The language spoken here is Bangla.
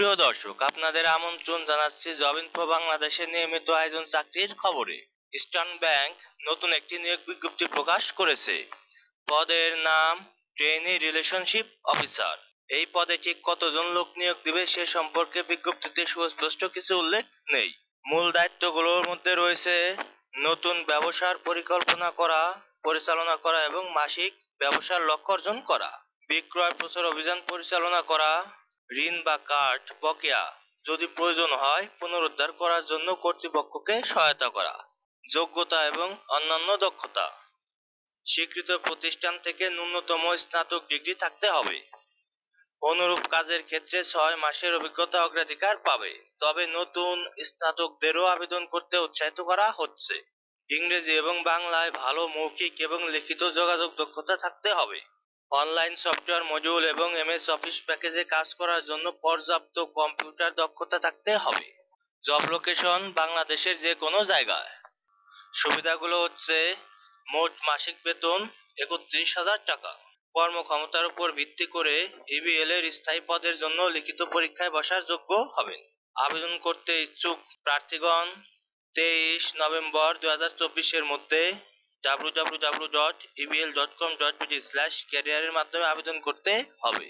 সুপ্রিয় দর্শক, আপনাদের আমন্ত্রণ জানাচ্ছি জব ইনফো বাংলাদেশের নিয়মিত আয়োজন চাকরির খবরে। ইস্টার্ন ব্যাংক নতুন একটি নিয়োগ বিজ্ঞপ্তি প্রকাশ করেছে। পদের নাম ট্রেনি রিলেশনশিপ অফিসার। এই পদে ঠিক কতজন লোক নিয়োগ দিবে সে সম্পর্কে বিজ্ঞপ্তিতে সুস্পষ্ট কিছু উল্লেখ নেই। মূল দায়িত্বগুলোর মধ্যে রয়েছে নতুন ব্যবসার পরিচালনা করা এবং মাসিক ব্যবসার লক্ষ্য অর্জন করা, বিক্রয় প্রচার অভিযান পরিচালনা করা, ঋণ বা কার্ড বকেয়া যদি প্রয়োজন হয় পুনরুদ্ধার করার জন্য কর্তৃপক্ষকে সহায়তা করা। যোগ্যতা এবং অন্যান্য দক্ষতা: স্বীকৃত প্রতিষ্ঠান থেকে ন্যূনতম স্নাতক ডিগ্রি থাকতে হবে। অনুরূপ কাজের ক্ষেত্রে 6 মাসের অভিজ্ঞতা অগ্রাধিকার পাবে, তবে নতুন স্নাতকদেরও আবেদন করতে উৎসাহিত করা হচ্ছে। ইংরেজি এবং বাংলায় ভালো মৌখিক এবং লিখিত যোগাযোগ দক্ষতা থাকতে হবে। অনলাইন সফটওয়্যার মডিউল এবং এমএস অফিস প্যাকেজে কাজ করার জন্য পর্যাপ্ত কম্পিউটার দক্ষতা থাকতে হবে। জব লোকেশন বাংলাদেশের যে কোনো জায়গায়। সুবিধাগুলো হচ্ছে মোট মাসিক বেতন ৩১,০০০ টাকা। কর্মক্ষমতার উপর ভিত্তি করে ইবিএল এর স্থায়ী পদের জন্য লিখিত পরীক্ষায় বসার যোগ্য হবেন। আবেদন করতে ইচ্ছুক প্রার্থীগণ 23 নভেম্বর 2024 এর মধ্যে www.ebl.com.bd/career এর মাধ্যমে আবেদন করতে হবে।